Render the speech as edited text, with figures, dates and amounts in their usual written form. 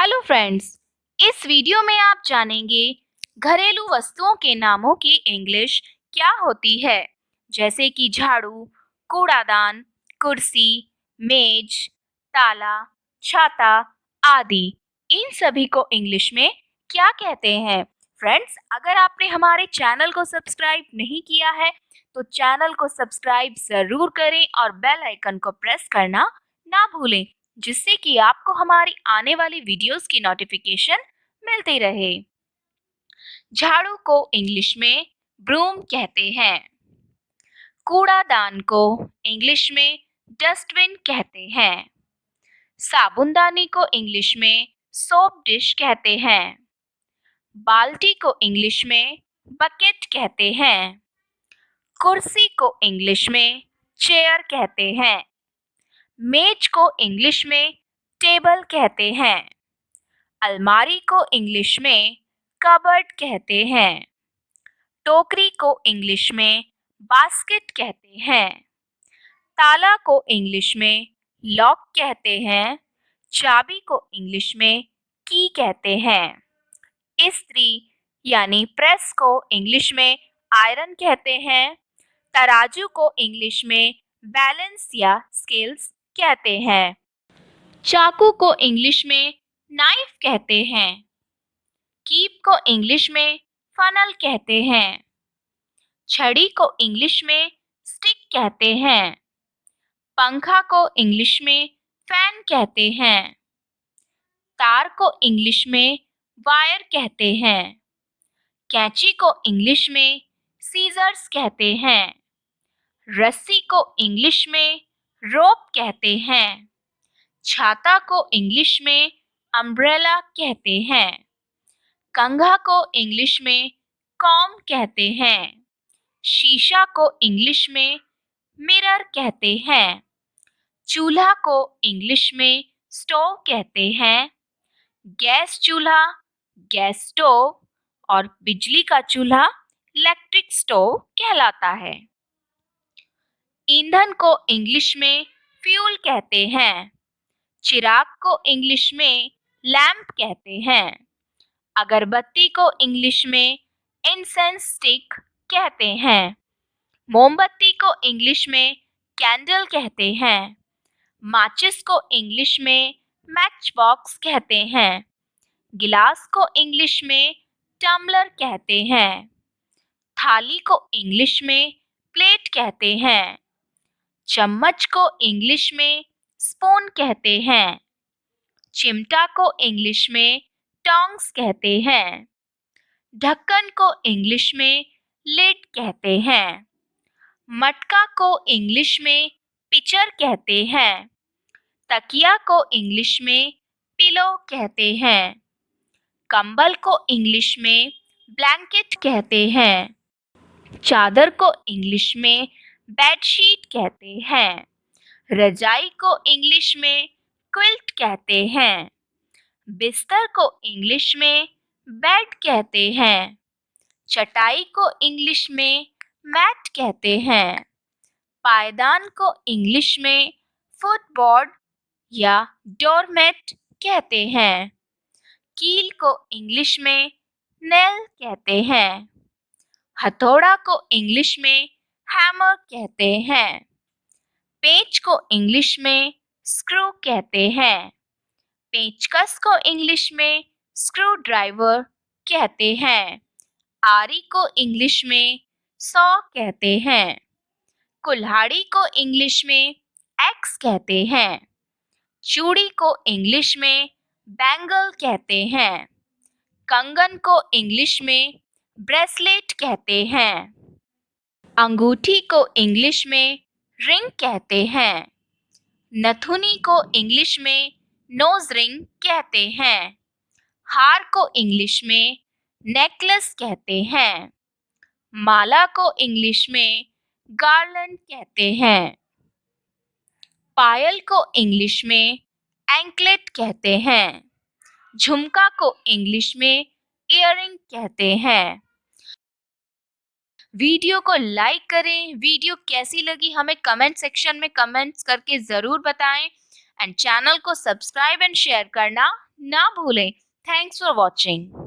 Hello friends, इस video में आप जानेंगे घरेलू वस्तुओं के नामों की इंग्लिश क्या होती है, जैसे कि झाड़ू, कूड़ादान, कुर्सी, मेज, ताला, छाता आदि। इन सभी को इंग्लिश में क्या कहते हैं? फ्रेंड्स, अगर आपने हमारे चैनल को सब्सक्राइब नहीं किया है तो चैनल को सब्सक्राइब जरूर करें और बेल आइकन को प्रेस करना ना भूलें, जिससे कि आपको हमारी आने वाली वीडियोस की नोटिफिकेशन मिलती रहे। झाड़ू को इंग्लिश में ब्रूम कहते हैं। कूड़ादान को इंग्लिश में डस्टबिन कहते हैं। साबुनदानी को इंग्लिश में सोप डिश कहते हैं। बाल्टी को इंग्लिश में बकेट कहते हैं। कुर्सी को इंग्लिश में चेयर कहते हैं। मेज को इंग्लिश में टेबल कहते हैं। अलमारी को इंग्लिश में कबर्ड कहते हैं। टोकरी को इंग्लिश में बास्केट कहते हैं। ताला को इंग्लिश में लॉक कहते हैं। चाबी को इंग्लिश में की कहते हैं। इस्त्री यानी प्रेस को इंग्लिश में आयरन कहते हैं। तराजू को इंग्लिश में बैलेंस या स्केल्स कहते हैं। चाकू को इंग्लिश में नाइफ कहते हैं। कीप को इंग्लिश में फनल कहते हैं। छड़ी को इंग्लिश में स्टिक कहते हैं। पंखा को इंग्लिश में फैन कहते हैं। तार को इंग्लिश में वायर कहते हैं। कैंची को इंग्लिश में सीजर्स कहते हैं। रस्सी को इंग्लिश में रोप कहते हैं। छाता को इंग्लिश में अम्ब्रेला कहते हैं। कंघा को इंग्लिश में कॉम कहते हैं। शीशा को इंग्लिश में मिरर कहते हैं। चूल्हा को इंग्लिश में स्टोव कहते हैं। गैस चूल्हा गैस स्टोव और बिजली का चूल्हा इलेक्ट्रिक स्टोव कहलाता है। ईंधन को इंग्लिश में फ्यूल कहते हैं। चिराग को इंग्लिश में लैंप कहते हैं। अगरबत्ती को इंग्लिश में इंसेंस स्टिक कहते हैं। मोमबत्ती को इंग्लिश में कैंडल कहते हैं। माचिस को इंग्लिश में मैच बॉक्स कहते हैं। गिलास को इंग्लिश में टम्बलर कहते हैं। थाली को इंग्लिश में प्लेट कहते हैं। चम्मच को इंग्लिश में स्पून कहते हैं। चिमटा को इंग्लिश में टोंग्स कहते हैं। ढक्कन को इंग्लिश में लिड कहते हैं। मटका को इंग्लिश में पिचर कहते हैं। तकिया को इंग्लिश में पिलो कहते हैं। कंबल को इंग्लिश में ब्लैंकेट कहते हैं। चादर को इंग्लिश में बेडशीट कहते हैं। रजाई को इंग्लिश में क्विल्ट कहते हैं। बिस्तर को इंग्लिश में बेड कहते हैं। चटाई को इंग्लिश में मैट कहते हैं। पायदान को इंग्लिश में फुटबोर्ड या डोरमेट कहते हैं। कील को इंग्लिश में नेल कहते हैं। हथौड़ा को इंग्लिश में हैमर कहते हैं। पेंच को इंग्लिश में स्क्रू कहते हैं। पेंचकस को इंग्लिश में स्क्रू ड्राइवर कहते हैं। आरी को इंग्लिश में सॉ कहते हैं। कुल्हाड़ी को इंग्लिश में एक्स कहते हैं। चूड़ी को इंग्लिश में बैंगल कहते हैं। कंगन को इंग्लिश में ब्रेसलेट कहते हैं। अंगूठी को इंग्लिश में रिंग कहते हैं। नथुनी को इंग्लिश में नोज रिंग कहते हैं। हार को इंग्लिश में नेकलेस कहते हैं। माला को इंग्लिश में गार्लैंड कहते हैं। पायल को इंग्लिश में एंकलेट कहते हैं। झुमका को इंग्लिश में इयररिंग कहते हैं। वीडियो को लाइक करें। वीडियो कैसी लगी हमें कमेंट सेक्शन में कमेंट्स करके ज़रूर बताएं एंड चैनल को सब्सक्राइब एंड शेयर करना ना भूलें। Thanks for watching.